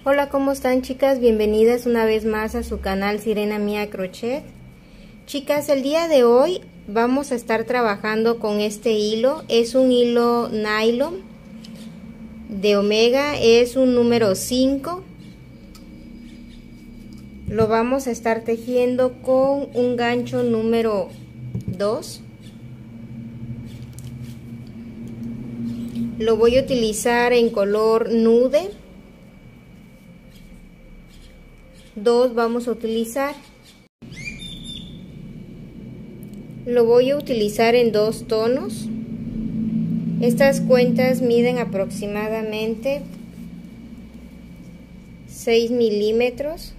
Hola, ¿cómo están, chicas? Bienvenidas una vez más a su canal Sirena Mía Crochet. Chicas, el día de hoy vamos a estar trabajando con este hilo. Es un hilo nylon de Omega, es un número 5. Lo vamos a estar tejiendo con un gancho número 2. Lo voy a utilizar en color nude. 2 vamos a utilizar. Lo voy a utilizar en 2 tonos. Estas cuentas miden aproximadamente 6 milímetros.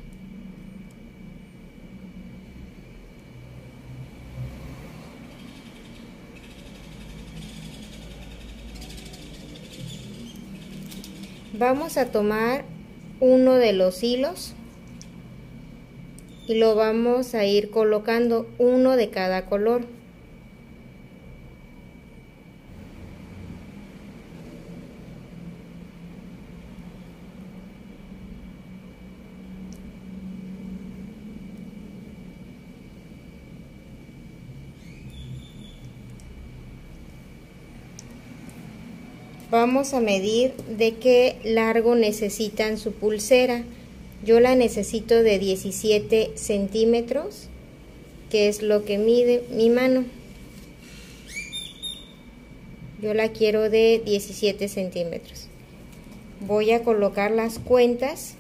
Vamos a tomar uno de los hilos y lo vamos a ir colocando uno de cada color. Vamos a medir de qué largo necesitan su pulsera. Yo la necesito de 17 centímetros, que es lo que mide mi mano. Yo la quiero de 17 centímetros. Voy a colocar las cuentas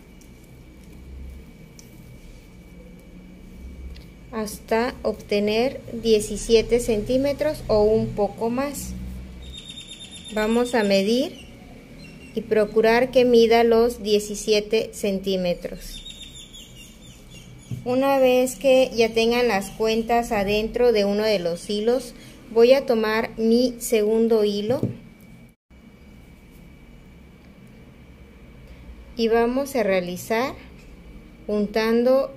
hasta obtener 17 centímetros o un poco más. Vamos a medir y procurar que mida los 17 centímetros. Una vez que ya tengan las cuentas adentro de uno de los hilos, voy a tomar mi segundo hilo y vamos a realizar juntando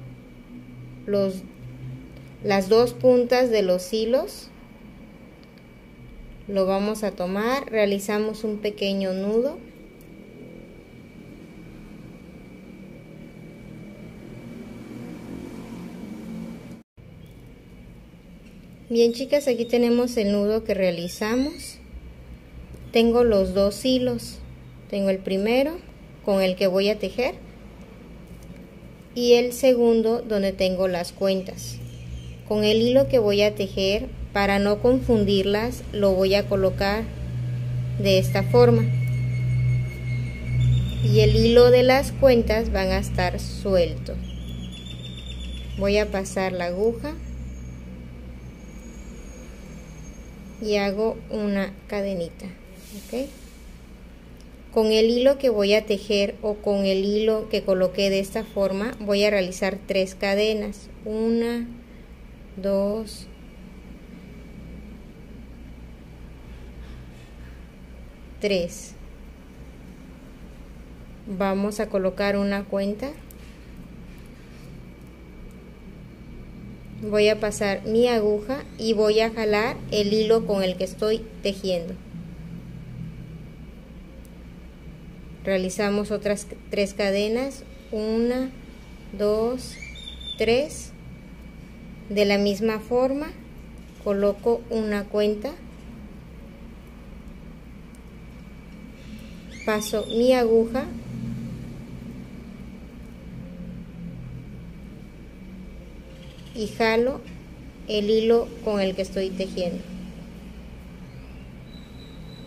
las dos puntas de los hilos. Lo vamos a tomar, realizamos un pequeño nudo. Bien, chicas, aquí tenemos el nudo que realizamos. Tengo los dos hilos. Tengo el primero con el que voy a tejer y el segundo donde tengo las cuentas. Con el hilo que voy a tejer, para no confundirlas, lo voy a colocar de esta forma. Y el hilo de las cuentas van a estar sueltos. Voy a pasar la aguja y hago una cadenita, ¿ok? Con el hilo que voy a tejer o con el hilo que coloqué de esta forma, voy a realizar 3 cadenas. 1, 2, 3. Vamos a colocar una cuenta. Voy a pasar mi aguja y voy a jalar el hilo con el que estoy tejiendo. Realizamos otras 3 cadenas. 1, 2, 3. De la misma forma coloco una cuenta. Paso mi aguja y jalo el hilo con el que estoy tejiendo.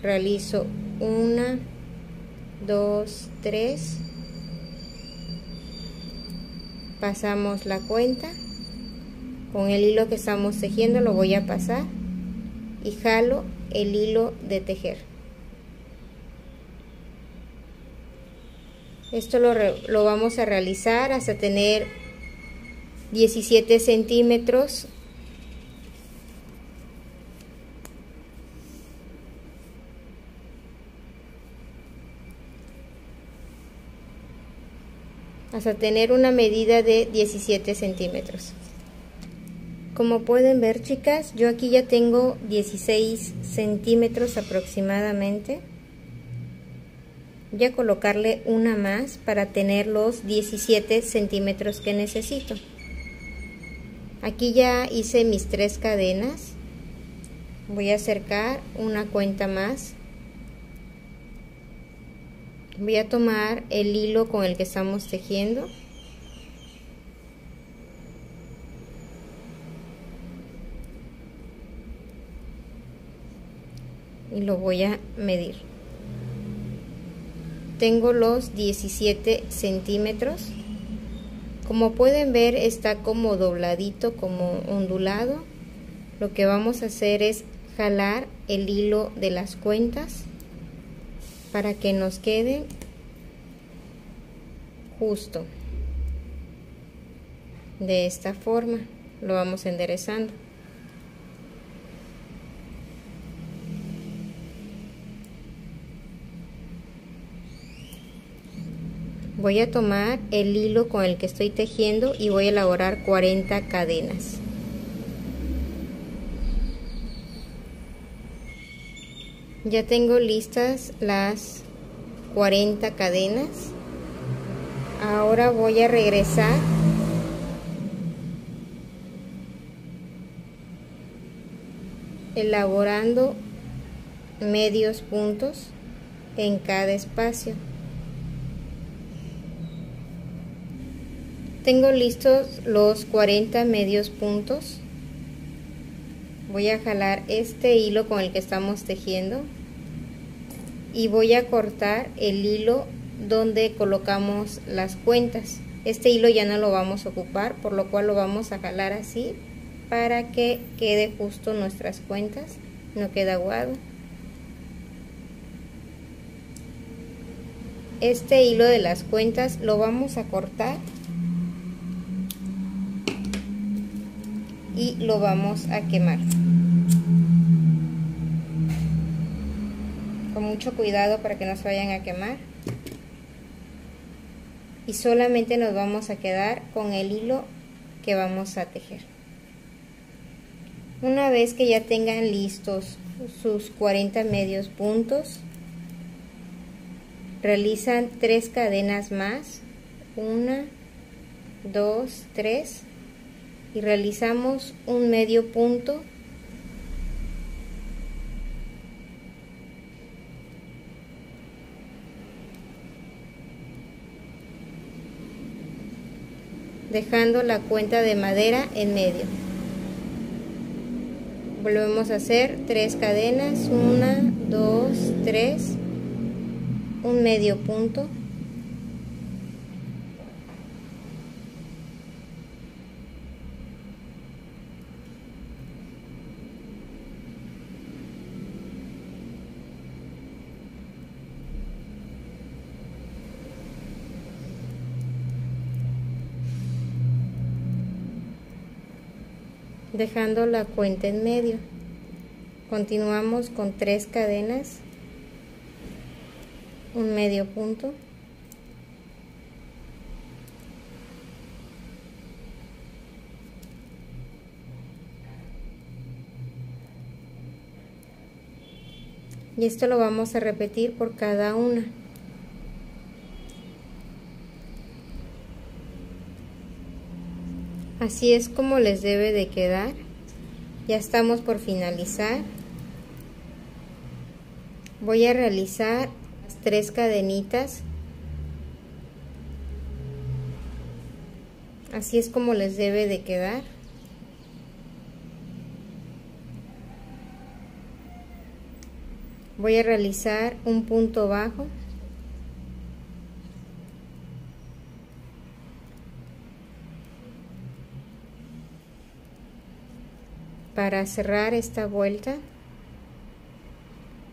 Realizo 1, 2, 3. Pasamos la cuenta. Con el hilo que estamos tejiendo lo voy a pasar y jalo el hilo de tejer. Esto lo vamos a realizar hasta tener 17 centímetros. Hasta tener una medida de 17 centímetros. Como pueden ver, chicas, yo aquí ya tengo 16 centímetros aproximadamente. Voy a colocarle una más para tener los 17 centímetros que necesito. Aquí ya hice mis 3 cadenas. Voy a acercar una cuenta más. Voy a tomar el hilo con el que estamos tejiendo. Y lo voy a medir. Tengo los 17 centímetros. Como pueden ver, está como dobladito, como ondulado. Lo que vamos a hacer es jalar el hilo de las cuentas para que nos quede justo. De esta forma lo vamos enderezando. Voy a tomar el hilo con el que estoy tejiendo y voy a elaborar 40 cadenas. Ya tengo listas las 40 cadenas. Ahora voy a regresar elaborando medios puntos en cada espacio. Tengo listos los 40 medios puntos. Voy a jalar este hilo con el que estamos tejiendo y voy a cortar el hilo donde colocamos las cuentas. Este hilo ya no lo vamos a ocupar, por lo cual lo vamos a jalar así para que quede justo nuestras cuentas, no quede aguado. Este hilo de las cuentas lo vamos a cortar y lo vamos a quemar. Con mucho cuidado para que no se vayan a quemar. Y solamente nos vamos a quedar con el hilo que vamos a tejer. Una vez que ya tengan listos sus 40 medios puntos, realizan 3 cadenas más, 1, 2, 3, y realizamos un medio punto dejando la cuenta de madera en medio. Volvemos a hacer 3 cadenas, 1, 2, 3, un medio punto, dejando la cuenta en medio. Continuamos con 3 cadenas, un medio punto, y esto lo vamos a repetir por cada una. Así es como les debe de quedar. Ya estamos por finalizar. Voy a realizar las 3 cadenitas. Así es como les debe de quedar. Voy a realizar un punto bajo. Para cerrar esta vuelta,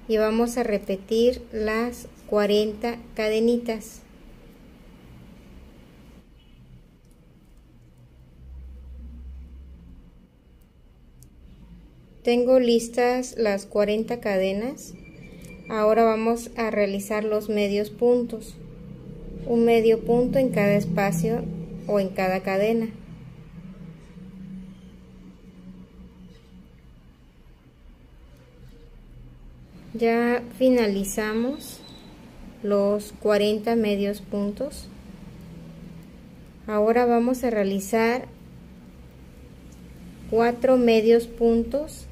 y vamos a repetir las 40 cadenitas. Tengo listas las 40 cadenas. Ahora vamos a realizar los medios puntos, un medio punto en cada espacio o en cada cadena. Ya finalizamos los 40 medios puntos. Ahora vamos a realizar 4 medios puntos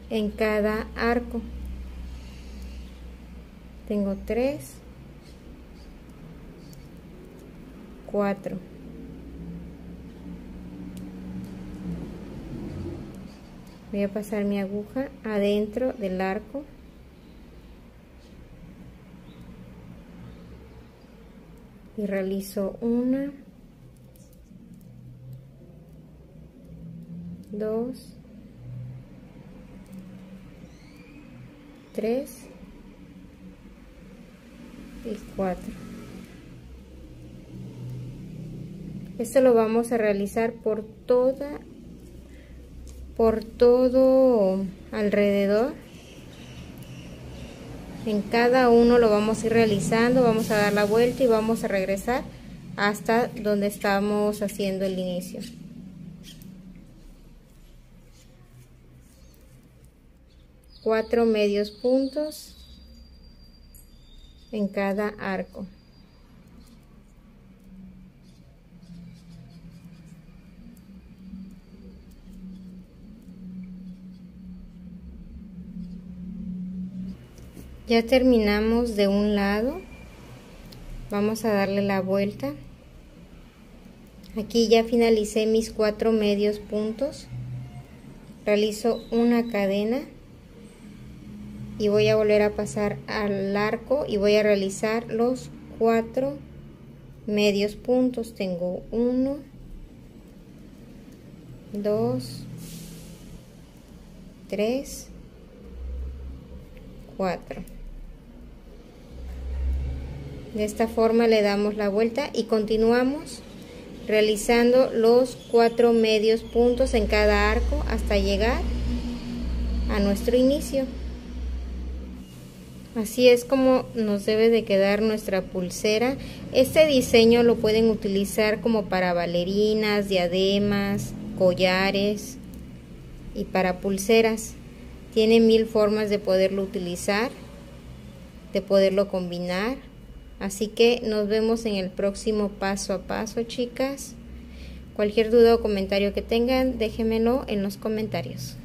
en cada arco. Tengo 3, 4. Voy a pasar mi aguja adentro del arco. Y realizo 1, 2, 3 y 4. Esto lo vamos a realizar por todo alrededor. En cada uno lo vamos a ir realizando, vamos a dar la vuelta y vamos a regresar hasta donde estamos haciendo el inicio. Cuatro medios puntos en cada arco. Ya terminamos de un lado, vamos a darle la vuelta. Aquí ya finalicé mis 4 medios puntos. Realizo una cadena y voy a volver a pasar al arco y voy a realizar los 4 medios puntos. Tengo 1, 2, 3, 4. De esta forma le damos la vuelta y continuamos realizando los 4 medios puntos en cada arco hasta llegar a nuestro inicio. Así es como nos debe de quedar nuestra pulsera. Este diseño lo pueden utilizar como para bailarinas, diademas, collares y para pulseras. Tiene 1000 formas de poderlo utilizar, de poderlo combinar. Así que nos vemos en el próximo paso a paso, chicas. Cualquier duda o comentario que tengan, déjenmelo en los comentarios.